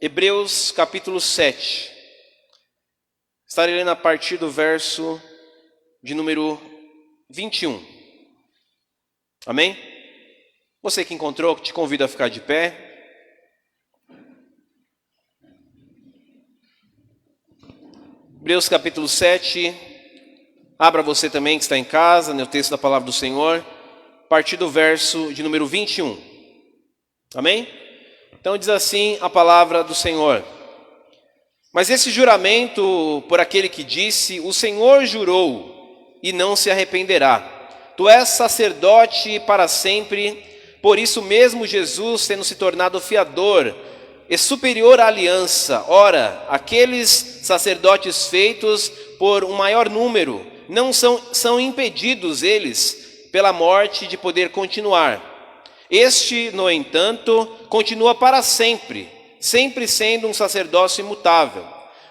Hebreus capítulo 7. Estarei lendo a partir do verso de número 21. Amém? Você que encontrou, te convido a ficar de pé. Hebreus capítulo 7. Abra você também que está em casa, no texto da palavra do Senhor, a partir do verso de número 21. Amém? Então diz assim a palavra do Senhor: mas esse juramento por aquele que disse, o Senhor jurou e não se arrependerá. Tu és sacerdote para sempre, por isso mesmo Jesus, tendo se tornado fiador e superior à aliança. Ora, aqueles sacerdotes feitos por um maior número, não são impedidos eles pela morte de poder continuar. Este, no entanto, continua para sempre, sempre sendo um sacerdócio imutável.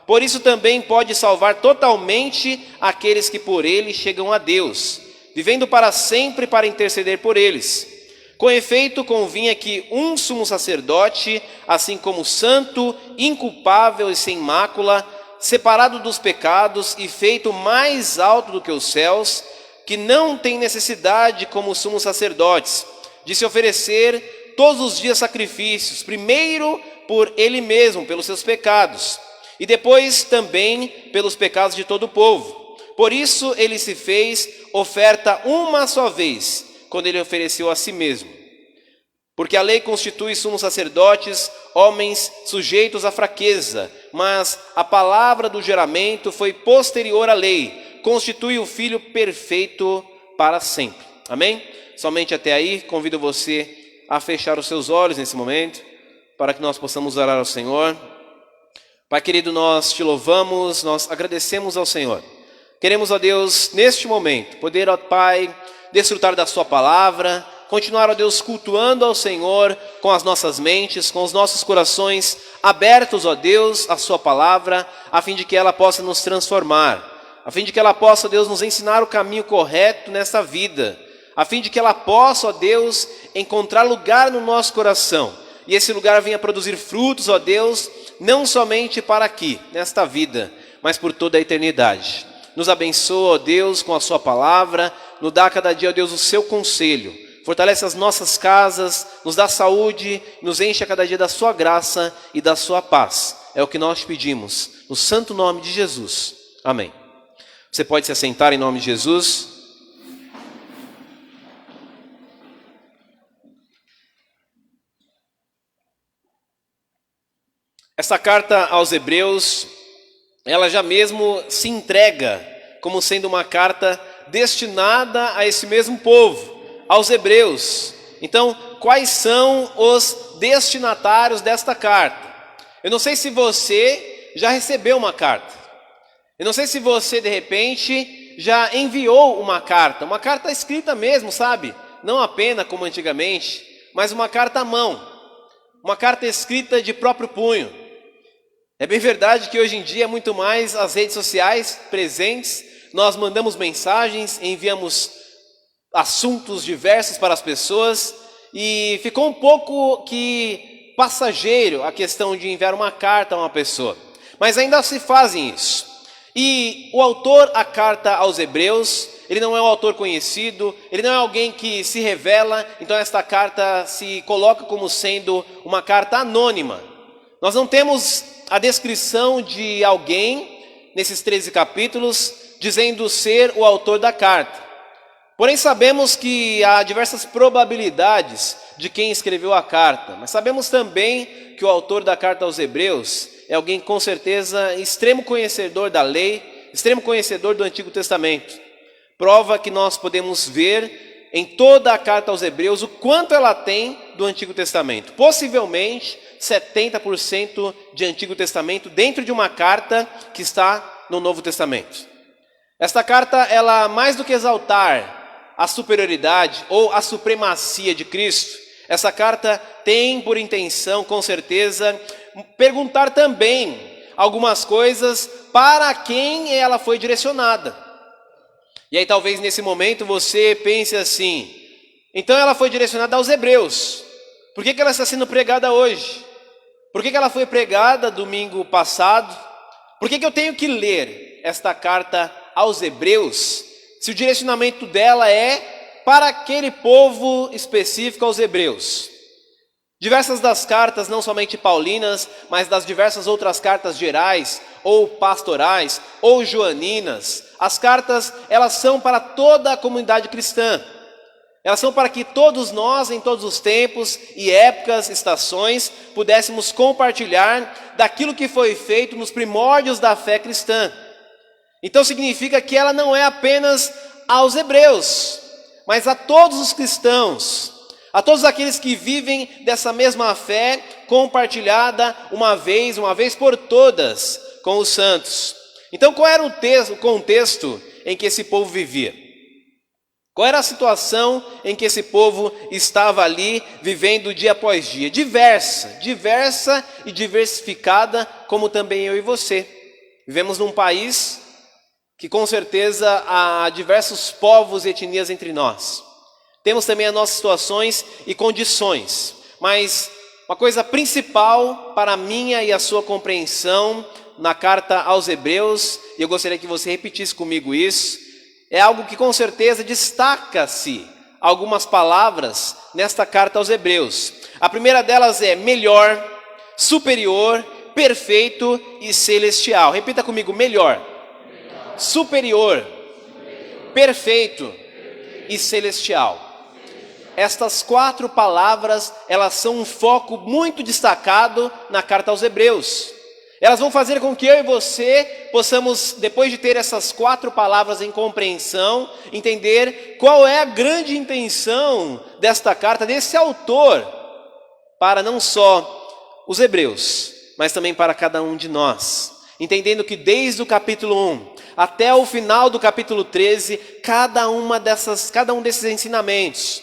Por isso também pode salvar totalmente aqueles que por ele chegam a Deus, vivendo para sempre para interceder por eles. Com efeito, convinha que um sumo sacerdote, assim como santo, inculpável e sem mácula, separado dos pecados e feito mais alto do que os céus, que não tem necessidade, como sumos sacerdotes, de se oferecer todos os dias sacrifícios, primeiro por ele mesmo, pelos seus pecados, e depois também pelos pecados de todo o povo. Por isso ele se fez oferta uma só vez, quando ele ofereceu a si mesmo. Porque a lei constitui sumos sacerdotes, homens sujeitos à fraqueza, mas a palavra do juramento foi posterior à lei, constitui o Filho perfeito para sempre. Amém? Somente até aí, convido você a fechar os seus olhos nesse momento, para que nós possamos orar ao Senhor. Pai querido, nós te louvamos, nós agradecemos ao Senhor. Queremos, ó Deus, neste momento, poder, ó Pai, desfrutar da sua palavra, continuar, ó Deus, cultuando ao Senhor com as nossas mentes, com os nossos corações abertos, ó Deus, à sua palavra, a fim de que ela possa nos transformar, a fim de que ela possa, ó Deus, nos ensinar o caminho correto nessa vida, a fim de que ela possa, ó Deus, encontrar lugar no nosso coração, e esse lugar venha produzir frutos, ó Deus, não somente para aqui, nesta vida, mas por toda a eternidade. Nos abençoa, ó Deus, com a sua palavra, nos dá a cada dia, ó Deus, o seu conselho, fortalece as nossas casas, nos dá saúde, nos enche a cada dia da sua graça e da sua paz. É o que nós pedimos, no santo nome de Jesus. Amém. Você pode se assentar em nome de Jesus. Essa carta aos Hebreus, ela já mesmo se entrega como sendo uma carta destinada a esse mesmo povo, aos Hebreus. Então, quais são os destinatários desta carta? Eu não sei se você já recebeu uma carta. Eu não sei se você, de repente, já enviou uma carta escrita mesmo, sabe? Não apenas como antigamente, mas uma carta à mão, uma carta escrita de próprio punho. É bem verdade que hoje em dia é muito mais as redes sociais presentes, nós mandamos mensagens, enviamos assuntos diversos para as pessoas e ficou um pouco que passageiro a questão de enviar uma carta a uma pessoa, mas ainda se fazem isso. E o autor à carta aos Hebreus, ele não é um autor conhecido, ele não é alguém que se revela, então esta carta se coloca como sendo uma carta anônima. Nós não temos a descrição de alguém nesses 13 capítulos dizendo ser o autor da carta. Porém sabemos que há diversas probabilidades de quem escreveu a carta, mas sabemos também que o autor da carta aos Hebreus é alguém com certeza extremo conhecedor da lei, extremo conhecedor do Antigo Testamento. Prova que nós podemos ver em toda a carta aos Hebreus o quanto ela tem do Antigo Testamento. Possivelmente 70% de Antigo Testamento dentro de uma carta que está no Novo Testamento. Esta carta, ela mais do que exaltar a superioridade ou a supremacia de Cristo, essa carta tem por intenção, com certeza, perguntar também algumas coisas para quem ela foi direcionada. E aí talvez nesse momento você pense assim, então ela foi direcionada aos Hebreus, por que ela está sendo pregada hoje? Por que ela foi pregada domingo passado? Por que eu tenho que ler esta carta aos Hebreus, se o direcionamento dela é para aquele povo específico, aos Hebreus? Diversas das cartas, não somente paulinas, mas das diversas outras cartas gerais, ou pastorais, ou joaninas, as cartas, elas são para toda a comunidade cristã. Elas são para que todos nós, em todos os tempos e épocas, estações, pudéssemos compartilhar daquilo que foi feito nos primórdios da fé cristã. Então significa que ela não é apenas aos hebreus, mas a todos os cristãos, a todos aqueles que vivem dessa mesma fé compartilhada uma vez por todas com os santos. Então qual era o contexto em que esse povo vivia? Qual era a situação em que esse povo estava ali vivendo dia após dia? Diversa e diversificada, como também eu e você. Vivemos num país que com certeza há diversos povos e etnias entre nós. Temos também as nossas situações e condições, mas uma coisa principal para a minha e a sua compreensão na carta aos Hebreus, e eu gostaria que você repetisse comigo isso, é algo que com certeza destaca-se algumas palavras nesta carta aos Hebreus. A primeira delas é melhor, superior, perfeito e celestial. Repita comigo: melhor, superior, perfeito e celestial. Estas 4 palavras, elas são um foco muito destacado na carta aos Hebreus. Elas vão fazer com que eu e você possamos, depois de ter essas 4 palavras em compreensão, entender qual é a grande intenção desta carta, desse autor, para não só os hebreus, mas também para cada um de nós. Entendendo que desde o capítulo 1 até o final do capítulo 13, cada um desses ensinamentos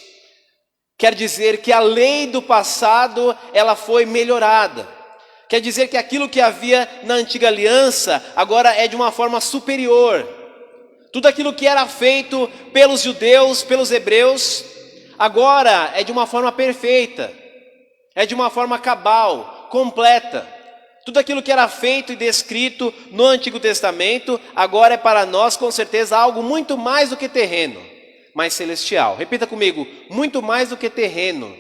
quer dizer que a lei do passado, ela foi melhorada. Quer dizer que aquilo que havia na antiga aliança, agora é de uma forma superior. Tudo aquilo que era feito pelos judeus, pelos hebreus, agora é de uma forma perfeita. É de uma forma cabal, completa. Tudo aquilo que era feito e descrito no Antigo Testamento, agora é para nós com certeza algo muito mais do que terreno, mas celestial. Repita comigo: muito mais do que terreno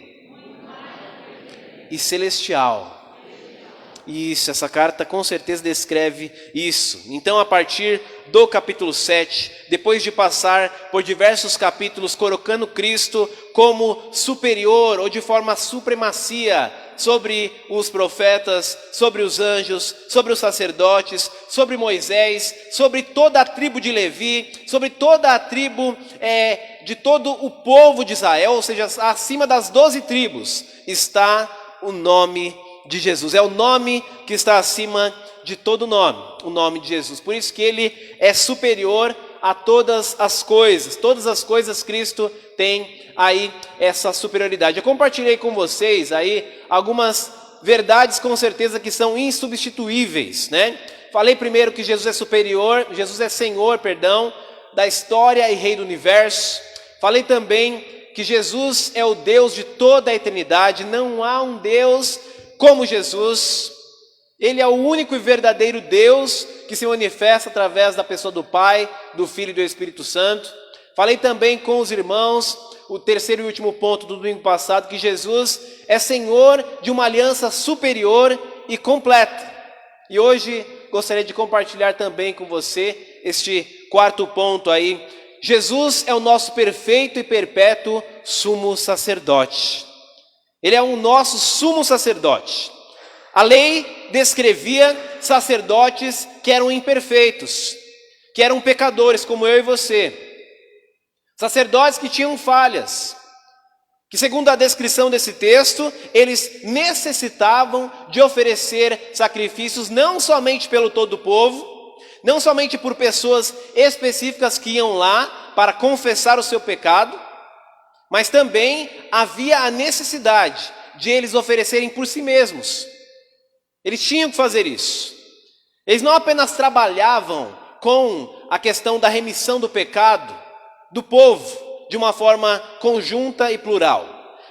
e celestial. Isso, essa carta com certeza descreve isso. Então, a partir do capítulo 7, depois de passar por diversos capítulos colocando Cristo como superior ou de forma supremacia sobre os profetas, sobre os anjos, sobre os sacerdotes, sobre Moisés, sobre toda a tribo de Levi, sobre toda a tribo de todo o povo de Israel, ou seja, acima das 12 tribos, está o nome de Jesus. É o nome que está acima de todo nome, o nome de Jesus. Por isso que ele é superior a todas as coisas Cristo tem aí essa superioridade. Eu compartilhei com vocês aí algumas verdades com certeza que são insubstituíveis, né? Falei primeiro que Jesus é Senhor, da história e Rei do universo. Falei também que Jesus é o Deus de toda a eternidade, não há um Deus como Jesus. Ele é o único e verdadeiro Deus que se manifesta através da pessoa do Pai, do Filho e do Espírito Santo. Falei também com os irmãos, o terceiro e último ponto do domingo passado, que Jesus é Senhor de uma aliança superior e completa. E hoje gostaria de compartilhar também com você este 4º ponto aí. Jesus é o nosso perfeito e perpétuo sumo sacerdote. Ele é o nosso sumo sacerdote. A lei descrevia sacerdotes que eram imperfeitos, que eram pecadores como eu e você. Sacerdotes que tinham falhas, que segundo a descrição desse texto, eles necessitavam de oferecer sacrifícios não somente pelo todo o povo, não somente por pessoas específicas que iam lá para confessar o seu pecado, mas também havia a necessidade de eles oferecerem por si mesmos. Eles tinham que fazer isso. Eles não apenas trabalhavam com a questão da remissão do pecado do povo de uma forma conjunta e plural,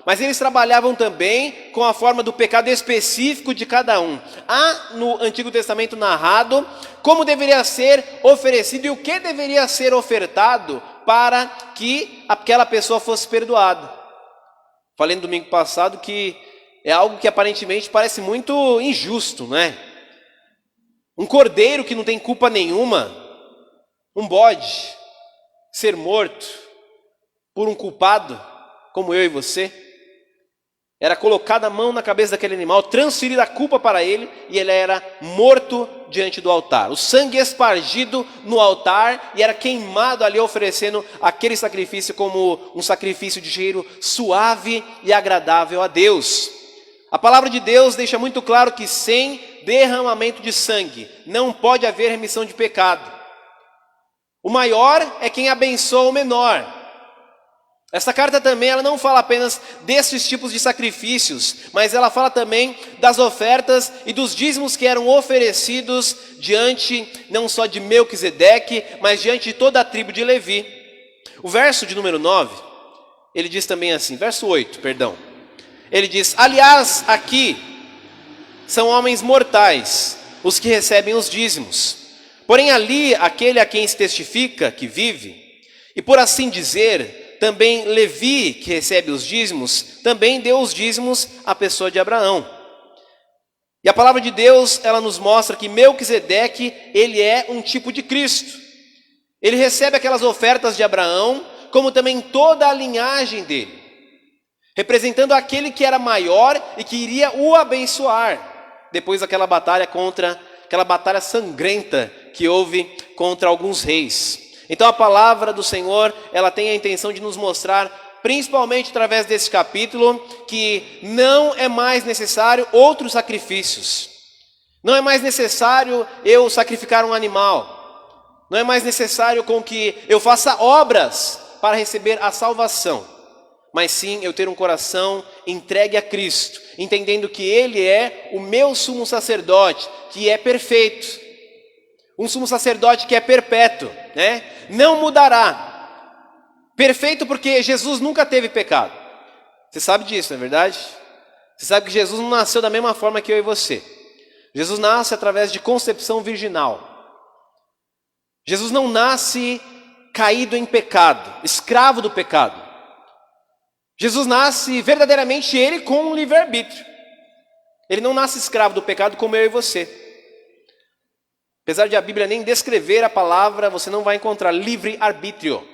mas eles trabalhavam também com a forma do pecado específico de cada um. Há no Antigo Testamento narrado como deveria ser oferecido e o que deveria ser ofertado para que aquela pessoa fosse perdoada. Falei no domingo passado que é algo que aparentemente parece muito injusto, né? Um cordeiro que não tem culpa nenhuma, um bode, ser morto por um culpado como eu e você, era colocada a mão na cabeça daquele animal, transferida a culpa para ele, e ele era morto diante do altar. O sangue espargido no altar e era queimado ali, oferecendo aquele sacrifício como um sacrifício de cheiro suave e agradável a Deus. A palavra de Deus deixa muito claro que sem derramamento de sangue não pode haver remissão de pecado. O maior é quem abençoa o menor. Essa carta também ela não fala apenas desses tipos de sacrifícios, mas ela fala também das ofertas e dos dízimos que eram oferecidos diante não só de Melquisedeque, mas diante de toda a tribo de Levi. O verso de número 9, ele diz também assim, verso 8, perdão. Ele diz, aliás, aqui são homens mortais, os que recebem os dízimos. Porém ali, aquele a quem se testifica que vive, e por assim dizer, também Levi, que recebe os dízimos, também deu os dízimos à pessoa de Abraão. E a palavra de Deus, ela nos mostra que Melquisedeque, ele é um tipo de Cristo. Ele recebe aquelas ofertas de Abraão, como também toda a linhagem dele, representando aquele que era maior e que iria o abençoar, depois daquela batalha aquela batalha sangrenta que houve contra alguns reis. Então a palavra do Senhor, ela tem a intenção de nos mostrar, principalmente através desse capítulo, que não é mais necessário outros sacrifícios. Não é mais necessário eu sacrificar um animal. Não é mais necessário com que eu faça obras para receber a salvação. Mas sim eu ter um coração entregue a Cristo, entendendo que Ele é o meu sumo sacerdote, que é perfeito. Um sumo sacerdote que é perpétuo, né? Não mudará. Perfeito porque Jesus nunca teve pecado. Você sabe disso, não é verdade? Você sabe que Jesus não nasceu da mesma forma que eu e você. Jesus nasce através de concepção virginal. Jesus não nasce caído em pecado, escravo do pecado. Jesus nasce verdadeiramente ele com um livre-arbítrio. Ele não nasce escravo do pecado como eu e você. Apesar de a Bíblia nem descrever a palavra, você não vai encontrar livre-arbítrio.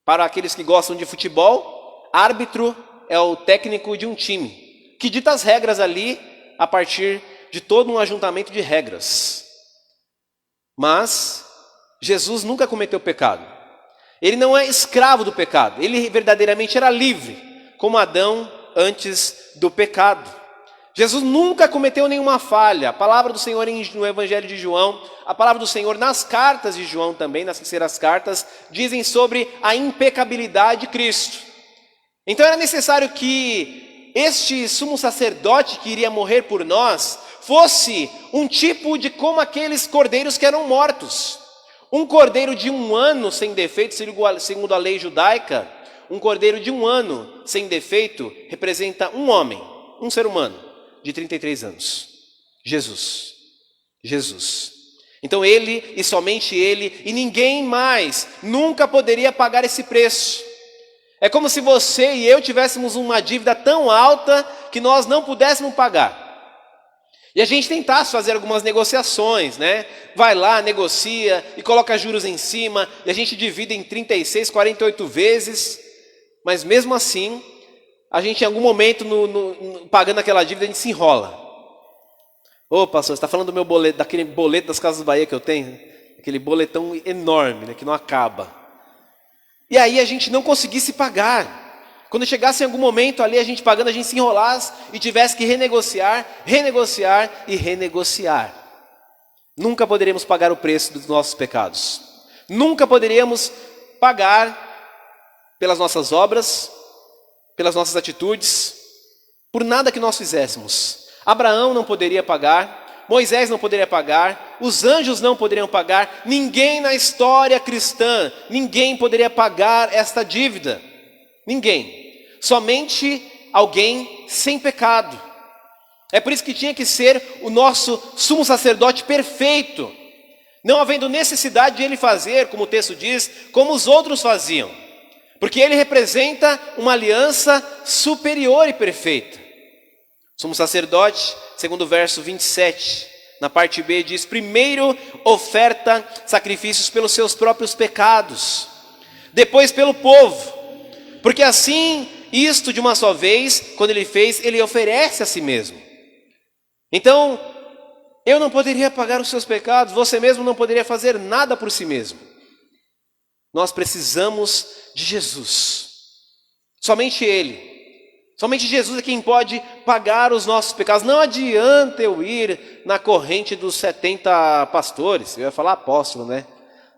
Para aqueles que gostam de futebol, árbitro é o técnico de um time, que dita as regras ali a partir de todo um ajuntamento de regras. Mas Jesus nunca cometeu pecado. Ele não é escravo do pecado, ele verdadeiramente era livre, como Adão antes do pecado. Jesus nunca cometeu nenhuma falha. A palavra do Senhor no Evangelho de João, a palavra do Senhor nas cartas de João também, nas terceiras cartas, dizem sobre a impecabilidade de Cristo. Então era necessário que este sumo sacerdote que iria morrer por nós fosse um tipo de como aqueles cordeiros que eram mortos. Um cordeiro de 1 ano sem defeito, segundo a lei judaica, um cordeiro de 1 ano sem defeito representa um homem, um ser humano de 33 anos. Jesus. Então ele e somente ele e ninguém mais nunca poderia pagar esse preço. É como se você e eu tivéssemos uma dívida tão alta que nós não pudéssemos pagar. E a gente tentasse fazer algumas negociações, né? Vai lá, negocia e coloca juros em cima, e a gente divide em 36, 48 vezes, mas mesmo assim, a gente em algum momento, pagando aquela dívida, a gente se enrola. Ô pastor, você está falando do meu boleto, daquele boleto das Casas Bahia que eu tenho? Aquele boletão enorme, né, que não acaba. E aí a gente não conseguisse pagar. Quando chegasse em algum momento ali, a gente pagando, a gente se enrolasse e tivesse que renegociar e renegociar. Nunca poderíamos pagar o preço dos nossos pecados. Nunca poderíamos pagar pelas nossas obras, pelas nossas atitudes, por nada que nós fizéssemos. Abraão não poderia pagar, Moisés não poderia pagar, os anjos não poderiam pagar, ninguém na história cristã, ninguém poderia pagar esta dívida. Ninguém. somente alguém sem pecado. É por isso que tinha que ser o nosso sumo sacerdote perfeito, não havendo necessidade de ele fazer, como o texto diz, como os outros faziam, porque ele representa uma aliança superior e perfeita. Sumo sacerdote, segundo o verso 27, na parte B diz: primeiro oferta sacrifícios pelos seus próprios pecados, depois pelo povo, porque assim, isto de uma só vez, quando ele fez, ele oferece a si mesmo. Então, eu não poderia pagar os seus pecados, você mesmo não poderia fazer nada por si mesmo. Nós precisamos de Jesus, somente Ele. Somente Jesus é quem pode pagar os nossos pecados. Não adianta eu ir na corrente dos 70 pastores. Eu ia falar apóstolo, né?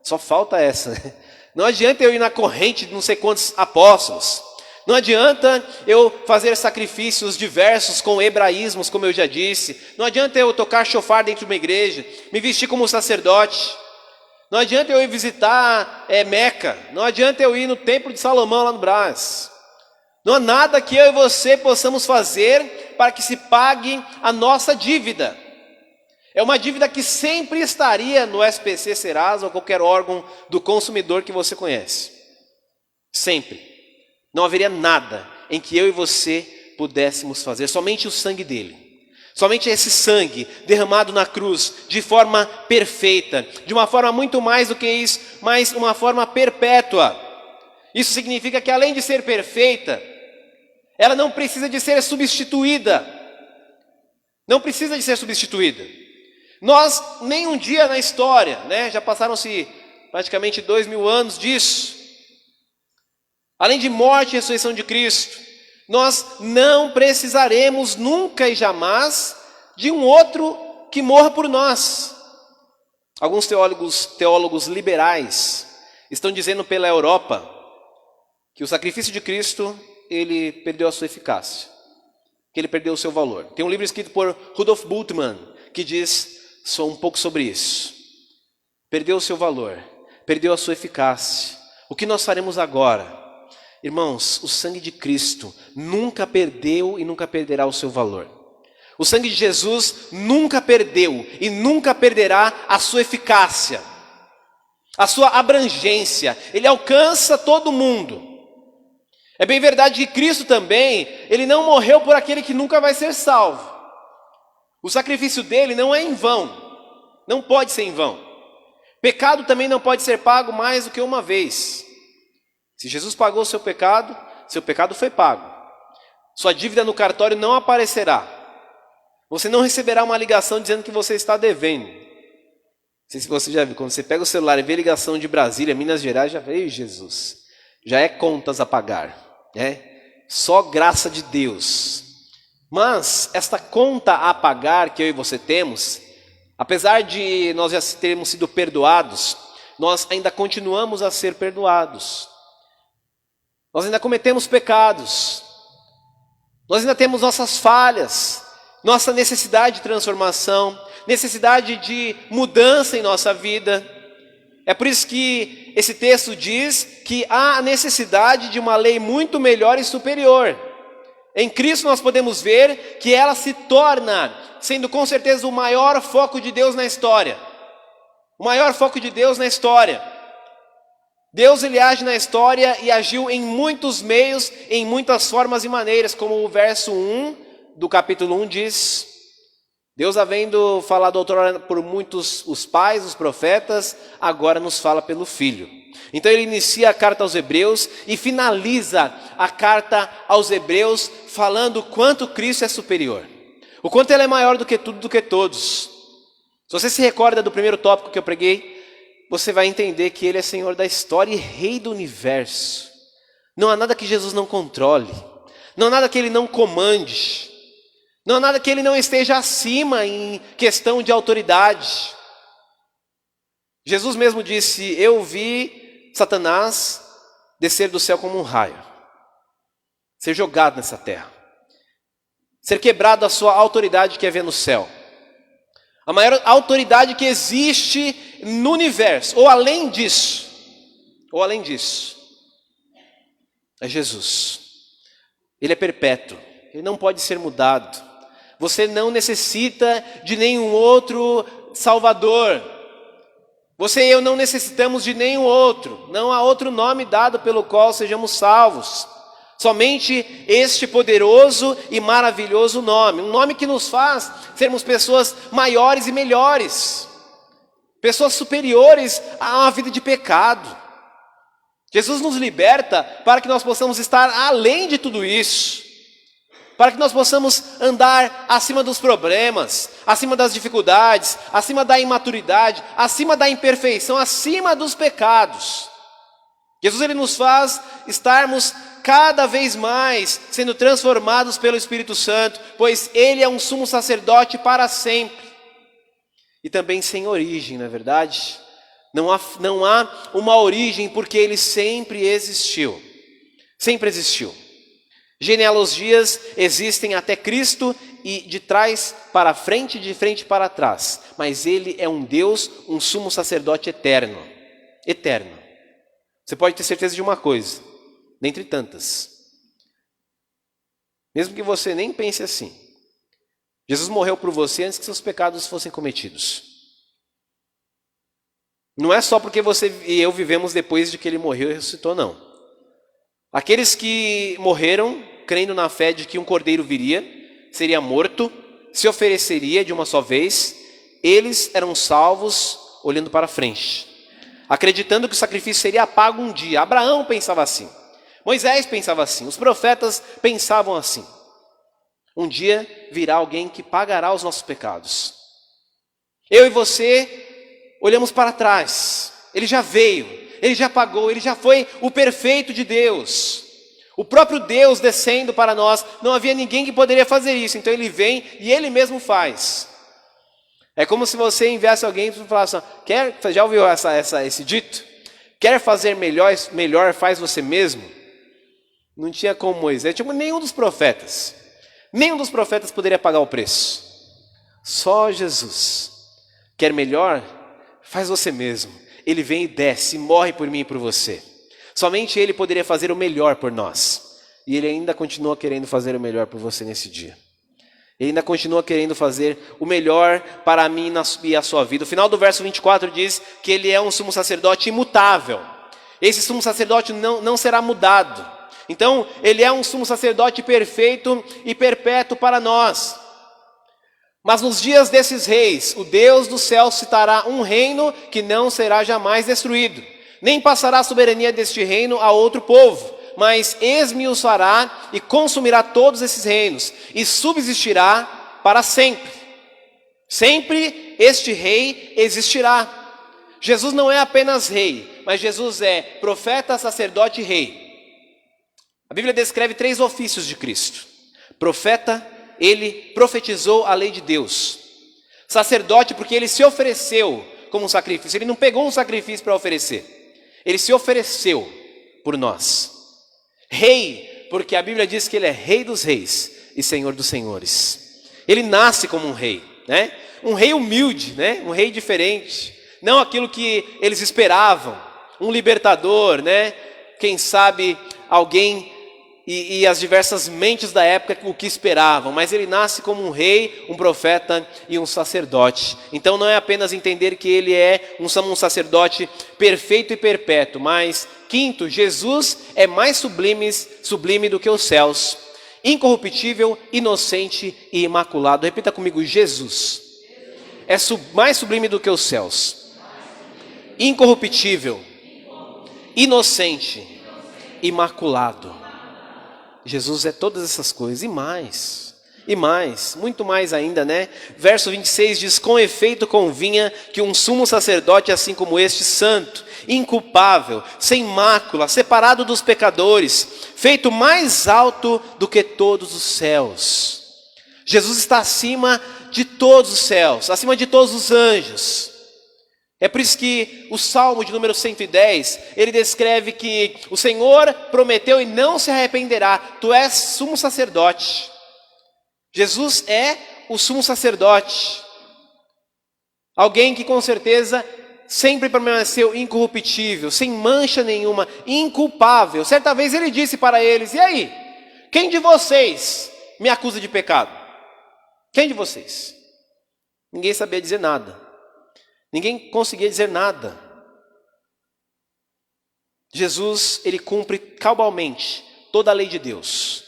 Só falta essa, né? Não adianta eu ir na corrente de não sei quantos apóstolos. Não adianta eu fazer sacrifícios diversos com hebraísmos, como eu já disse. Não adianta eu tocar chofar dentro de uma igreja, me vestir como sacerdote. Não adianta eu ir visitar Meca. Não adianta eu ir no templo de Salomão lá no Brás. Não há nada que eu e você possamos fazer para que se pague a nossa dívida. É uma dívida que sempre estaria no SPC Serasa ou qualquer órgão do consumidor que você conhece. Sempre. Não haveria nada em que eu e você pudéssemos fazer, somente o sangue dele. Somente esse sangue derramado na cruz, de forma perfeita, de uma forma muito mais do que isso, mas uma forma perpétua. Isso significa que além de ser perfeita, ela não precisa de ser substituída. Não precisa de ser substituída. Nós, nem um dia na história, né, já passaram-se praticamente 2000 anos disso. Além de morte e ressurreição de Cristo, nós não precisaremos nunca e jamais de um outro que morra por nós. Alguns teólogos liberais estão dizendo pela Europa que o sacrifício de Cristo, ele perdeu a sua eficácia, que ele perdeu o seu valor. Tem um livro escrito por Rudolf Bultmann que diz só um pouco sobre isso. Perdeu o seu valor, perdeu a sua eficácia. O que nós faremos agora? Irmãos, o sangue de Cristo nunca perdeu e nunca perderá o seu valor. O sangue de Jesus nunca perdeu e nunca perderá a sua eficácia, a sua abrangência. Ele alcança todo mundo. É bem verdade que Cristo também, ele não morreu por aquele que nunca vai ser salvo. O sacrifício dele não é em vão, não pode ser em vão. Pecado também não pode ser pago mais do que uma vez. Se Jesus pagou o seu pecado foi pago. Sua dívida no cartório não aparecerá. Você não receberá uma ligação dizendo que você está devendo. Não sei se você já viu, quando você pega o celular e vê ligação de Brasília, Minas Gerais, já veio Jesus. Já é contas a pagar, né? Só graça de Deus. Mas esta conta a pagar que eu e você temos, apesar de nós já termos sido perdoados, nós ainda continuamos a ser perdoados. Nós ainda cometemos pecados, nós ainda temos nossas falhas, nossa necessidade de transformação, necessidade de mudança em nossa vida. É por isso que esse texto diz que há a necessidade de uma lei muito melhor e superior. Em Cristo nós podemos ver que ela se torna, sendo com certeza o maior foco de Deus na história. O maior foco de Deus na história. Deus ele age na história e agiu em muitos meios, em muitas formas e maneiras, como o verso 1 do capítulo 1 diz. Deus, havendo falado outrora por muitos os pais, os profetas, agora nos fala pelo Filho. Então ele inicia a carta aos Hebreus e finaliza a carta aos Hebreus falando o quanto Cristo é superior. O quanto ele é maior do que tudo, do que todos. Se você se recorda do primeiro tópico que eu preguei, você vai entender que ele é Senhor da história e Rei do universo. Não há nada que Jesus não controle. Não há nada que ele não comande. Não há nada que ele não esteja acima em questão de autoridade. Jesus mesmo disse: eu vi Satanás descer do céu como um raio, ser jogado nessa terra, ser quebrado a sua autoridade que havia no céu. A maior autoridade que existe no universo, ou além disso, é Jesus. Ele é perpétuo, ele não pode ser mudado. Você não necessita de nenhum outro Salvador. Você e eu não necessitamos de nenhum outro. Não há outro nome dado pelo qual sejamos salvos. Somente este poderoso e maravilhoso nome. Um nome que nos faz sermos pessoas maiores e melhores. Pessoas superiores a uma vida de pecado. Jesus nos liberta para que nós possamos estar além de tudo isso. Para que nós possamos andar acima dos problemas, acima das dificuldades, acima da imaturidade, acima da imperfeição, acima dos pecados. Jesus ele nos faz estarmos cada vez mais sendo transformados pelo Espírito Santo, pois Ele é um sumo sacerdote para sempre. E também sem origem, não é verdade? Não há uma origem porque Ele sempre existiu. Sempre existiu. Genealogias existem até Cristo e de trás para frente, de frente para trás. Mas Ele é um Deus, um sumo sacerdote eterno. Eterno. Você pode ter certeza de uma coisa, dentre tantas. Mesmo que você nem pense assim. Jesus morreu por você antes que seus pecados fossem cometidos. Não é só porque você e eu vivemos depois de que Ele morreu e ressuscitou, não. Aqueles que morreram, crendo na fé de que um cordeiro viria, seria morto, se ofereceria de uma só vez, eles eram salvos olhando para frente, acreditando que o sacrifício seria pago um dia. Abraão pensava assim, Moisés pensava assim, os profetas pensavam assim. Um dia virá alguém que pagará os nossos pecados. Eu e você olhamos para trás, Ele já veio. Ele já pagou, Ele já foi o perfeito de Deus. O próprio Deus descendo para nós. Não havia ninguém que poderia fazer isso. Então Ele vem e Ele mesmo faz. É como se você enviasse alguém para falar assim, você já ouviu esse dito? Quer fazer melhor faz você mesmo? Não tinha como Moisés, tinha nenhum dos profetas. Nenhum dos profetas poderia pagar o preço. Só Jesus. Quer melhor? Faz você mesmo. Ele vem e desce, e morre por mim e por você. Somente Ele poderia fazer o melhor por nós. E Ele ainda continua querendo fazer o melhor por você nesse dia. Ele ainda continua querendo fazer o melhor para mim e a sua vida. O final do verso 24 diz que Ele é um sumo sacerdote imutável. Esse sumo sacerdote não será mudado. Então, Ele é um sumo sacerdote perfeito e perpétuo para nós. Mas nos dias desses reis, o Deus do céu citará um reino que não será jamais destruído. Nem passará a soberania deste reino a outro povo, mas esmiuçará e consumirá todos esses reinos, e subsistirá para sempre. Sempre este rei existirá. Jesus não é apenas rei, mas Jesus é profeta, sacerdote e rei. A Bíblia descreve 3 ofícios de Cristo. Profeta, Ele profetizou a lei de Deus. Sacerdote, porque Ele se ofereceu como um sacrifício. Ele não pegou um sacrifício para oferecer. Ele se ofereceu por nós. Rei, porque a Bíblia diz que Ele é Rei dos reis e Senhor dos senhores. Ele nasce como um rei, né? Um rei humilde, né? Um rei diferente. Não aquilo que eles esperavam. Um libertador, né? Quem sabe alguém... E as diversas mentes da época o que esperavam, mas Ele nasce como um rei, um profeta e um sacerdote. Então não é apenas entender que Ele é um sacerdote perfeito e perpétuo, mas, quinto, Jesus é mais sublime do que os céus, incorruptível, inocente e imaculado. Repita comigo, Jesus é mais sublime do que os céus, incorruptível, inocente, imaculado. Jesus é todas essas coisas e mais, muito mais ainda, né? Verso 26 diz, com efeito convinha que um sumo sacerdote assim como este, santo, inculpável, sem mácula, separado dos pecadores, feito mais alto do que todos os céus. Jesus está acima de todos os céus, acima de todos os anjos. É por isso que o Salmo de número 110, ele descreve que o Senhor prometeu e não se arrependerá. Tu és sumo sacerdote. Jesus é o sumo sacerdote. Alguém que com certeza sempre permaneceu incorruptível, sem mancha nenhuma, inculpável. Certa vez ele disse para eles, e aí? Quem de vocês me acusa de pecado? Quem de vocês? Ninguém sabia dizer nada. Ninguém conseguia dizer nada. Jesus, ele cumpre cabalmente toda a lei de Deus,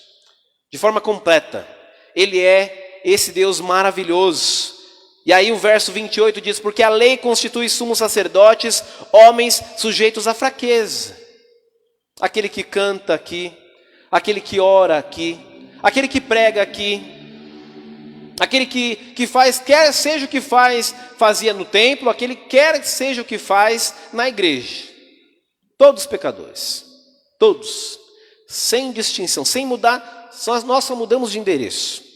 de forma completa. Ele é esse Deus maravilhoso. E aí o verso 28 diz, porque a lei constitui sumos sacerdotes, homens sujeitos à fraqueza. Aquele que canta aqui, aquele que ora aqui, aquele que prega aqui, aquele que faz, quer seja o que fazia no templo, aquele quer que seja o que faz na igreja. Todos pecadores, todos, sem distinção, sem mudar, nós só mudamos de endereço.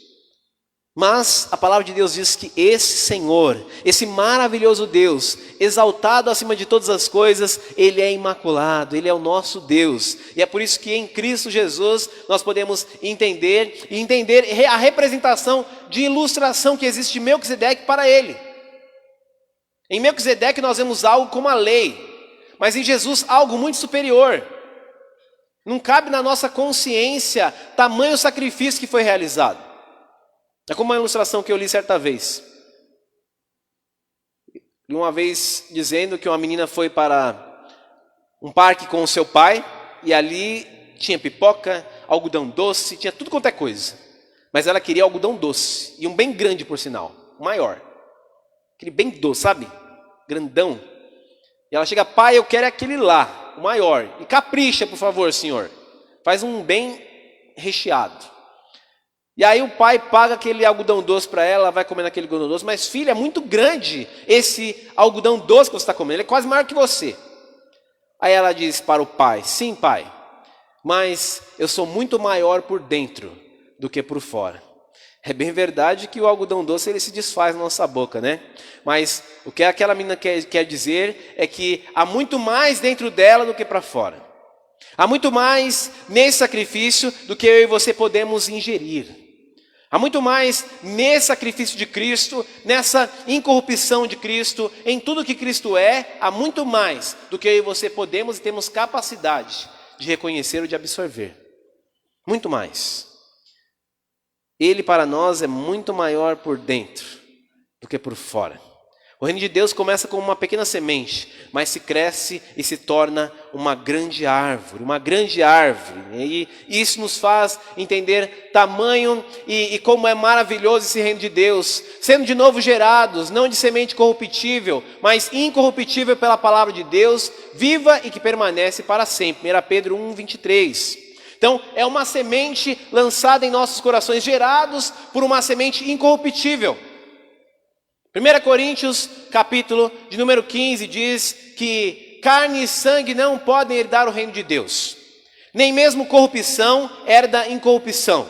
Mas a palavra de Deus diz que esse Senhor, esse maravilhoso Deus, exaltado acima de todas as coisas, Ele é imaculado, Ele é o nosso Deus. E é por isso que em Cristo Jesus nós podemos entender a representação de ilustração que existe de Melquisedeque para Ele. Em Melquisedeque nós vemos algo como a lei, mas em Jesus algo muito superior. Não cabe na nossa consciência tamanho sacrifício que foi realizado. É como uma ilustração que eu li certa vez. Uma vez dizendo que uma menina foi para um parque com o seu pai, e ali tinha pipoca, algodão doce, tinha tudo quanto é coisa. Mas ela queria algodão doce, e um bem grande por sinal, maior. Aquele bem doce, sabe? Grandão. E ela chega, pai, eu quero aquele lá, o maior. E capricha, por favor, senhor. Faz um bem recheado. E aí o pai paga aquele algodão doce para ela vai comendo aquele algodão doce. Mas filha, é muito grande esse algodão doce que você está comendo, ele é quase maior que você. Aí ela diz para o pai, sim pai, mas eu sou muito maior por dentro do que por fora. É bem verdade que o algodão doce ele se desfaz na nossa boca, né? Mas o que aquela menina quer dizer é que há muito mais dentro dela do que para fora. Há muito mais nesse sacrifício do que eu e você podemos ingerir. Há muito mais nesse sacrifício de Cristo, nessa incorrupção de Cristo, em tudo que Cristo é, há muito mais do que eu e você podemos e temos capacidade de reconhecer ou de absorver. Muito mais. Ele para nós é muito maior por dentro do que por fora. O reino de Deus começa como uma pequena semente, mas se cresce e se torna uma grande árvore, E isso nos faz entender tamanho e como é maravilhoso esse reino de Deus, sendo de novo gerados, não de semente corruptível, mas incorruptível pela palavra de Deus, viva e que permanece para sempre. 1 Pedro 1:23. Então, é uma semente lançada em nossos corações, gerados por uma semente incorruptível. 1 Coríntios, capítulo de número 15, diz que carne e sangue não podem herdar o reino de Deus. Nem mesmo corrupção herda incorrupção.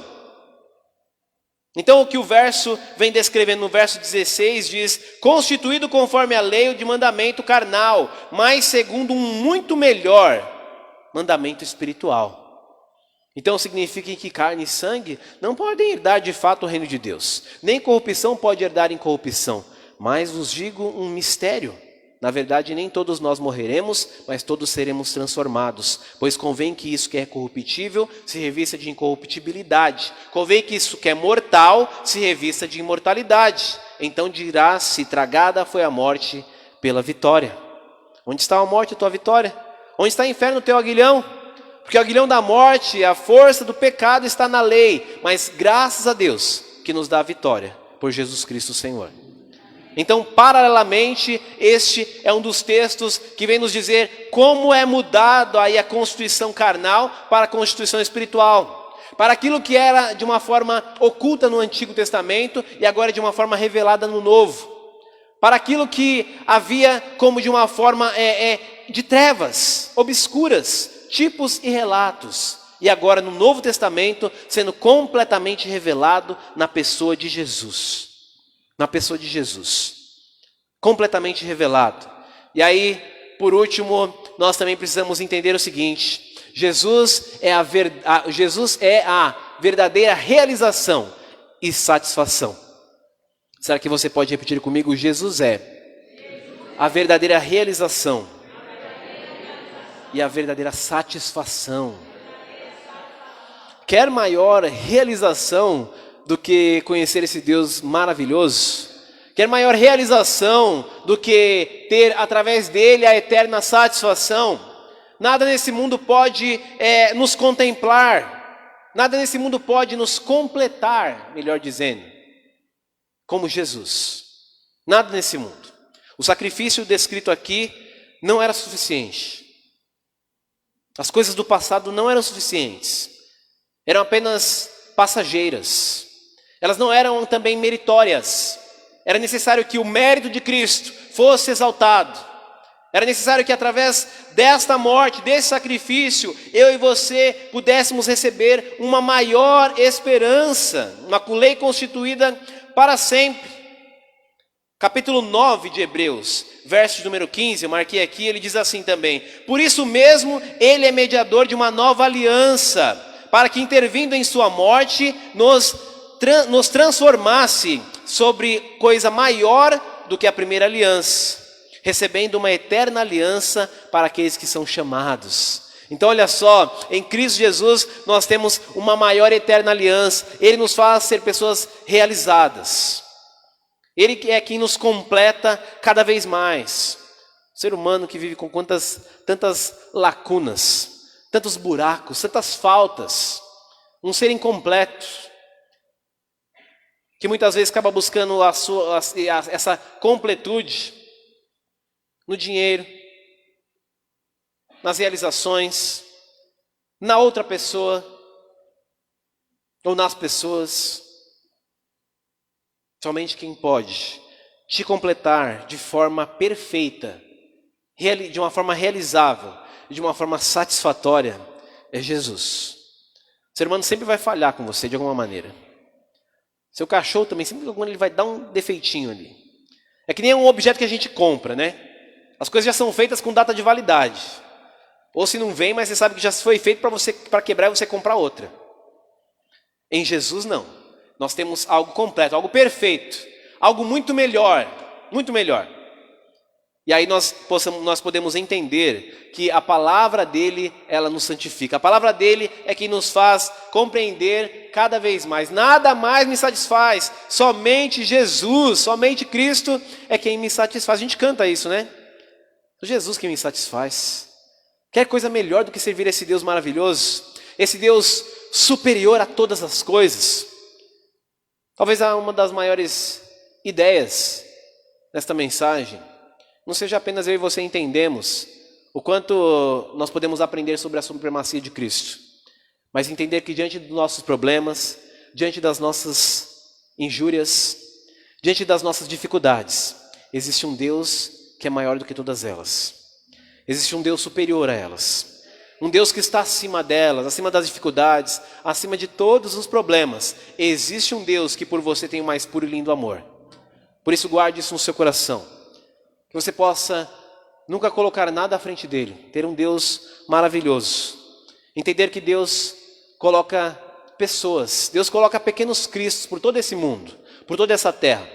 Então o que o verso vem descrevendo no verso 16 diz, constituído conforme a lei o de mandamento carnal, mas segundo um muito melhor mandamento espiritual. Então significa que carne e sangue não podem herdar de fato o reino de Deus. Nem corrupção pode herdar incorrupção. Mas vos digo um mistério. Na verdade, nem todos nós morreremos, mas todos seremos transformados. Pois convém que isso que é corruptível se revista de incorruptibilidade. Convém que isso que é mortal se revista de imortalidade. Então dirá-se, tragada foi a morte pela vitória. Onde está a morte, a tua vitória? Onde está o inferno, o teu aguilhão? Porque o aguilhão da morte, a força do pecado está na lei. Mas graças a Deus que nos dá a vitória por Jesus Cristo Senhor. Então, paralelamente, este é um dos textos que vem nos dizer como é mudado aí a constituição carnal para a constituição espiritual. Para aquilo que era de uma forma oculta no Antigo Testamento e agora de uma forma revelada no Novo. Para aquilo que havia como de uma forma de trevas, obscuras, tipos e relatos. E agora no Novo Testamento sendo completamente revelado na pessoa de Jesus. Na pessoa de Jesus, completamente revelado. E aí, por último, nós também precisamos entender o seguinte: Jesus é a verdadeira realização e satisfação. Será que você pode repetir comigo? Jesus é a verdadeira realização e a verdadeira satisfação. quer maior realização do que conhecer esse Deus maravilhoso? Quer maior realização do que ter através dele a eterna satisfação? Nada nesse mundo pode nos contemplar, nada nesse mundo pode nos completar, melhor dizendo, como Jesus. Nada nesse mundo. O sacrifício descrito aqui não era suficiente. As coisas do passado não eram suficientes. Eram apenas passageiras. Elas não eram também meritórias. Era necessário que o mérito de Cristo fosse exaltado. Era necessário que através desta morte, desse sacrifício, eu e você pudéssemos receber uma maior esperança, uma lei constituída para sempre. Capítulo 9 de Hebreus, verso número 15, eu marquei aqui, ele diz assim também: por isso mesmo ele é mediador de uma nova aliança, para que intervindo em sua morte, nos transformasse sobre coisa maior do que a primeira aliança, recebendo uma eterna aliança para aqueles que são chamados. Então olha só, em Cristo Jesus nós temos uma maior eterna aliança. Ele nos faz ser pessoas realizadas. Ele é quem nos completa cada vez mais. O ser humano que vive com tantas lacunas, tantos buracos, tantas faltas, um ser incompleto, que muitas vezes acaba buscando essa completude no dinheiro, nas realizações, na outra pessoa, ou nas pessoas. Somente quem pode te completar de forma perfeita, de uma forma realizável, de uma forma satisfatória, é Jesus. O ser humano sempre vai falhar com você de alguma maneira. Seu cachorro também, sempre ele vai dar um defeitinho ali. É que nem um objeto que a gente compra, né? As coisas já são feitas com data de validade. Ou se não vem, mas você sabe que já foi feito para quebrar e você comprar outra. Em Jesus não. Nós temos algo completo, algo perfeito, algo muito melhor, muito melhor. E aí nós podemos entender que a palavra dele, ela nos santifica. A palavra dele é que nos faz compreender cada vez mais. Nada mais me satisfaz. Somente Jesus, somente Cristo é quem me satisfaz. A gente canta isso, né? Jesus que me satisfaz. Quer coisa melhor do que servir esse Deus maravilhoso? Esse Deus superior a todas as coisas. Talvez uma das maiores ideias desta mensagem não seja apenas eu e você entendemos o quanto nós podemos aprender sobre a supremacia de Cristo, mas entender que diante dos nossos problemas, diante das nossas injúrias, diante das nossas dificuldades, existe um Deus que é maior do que todas elas. Existe um Deus superior a elas. Um Deus que está acima delas, acima das dificuldades, acima de todos os problemas. Existe um Deus que por você tem o mais puro e lindo amor. Por isso guarde isso no seu coração. Que você possa nunca colocar nada à frente dele. Ter um Deus maravilhoso. Entender que Deus coloca pessoas. Deus coloca pequenos cristos por todo esse mundo, por toda essa terra.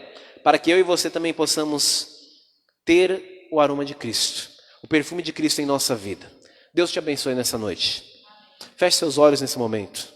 Para que eu e você também possamos ter o aroma de Cristo. O perfume de Cristo em nossa vida. Deus te abençoe nessa noite. Feche seus olhos nesse momento.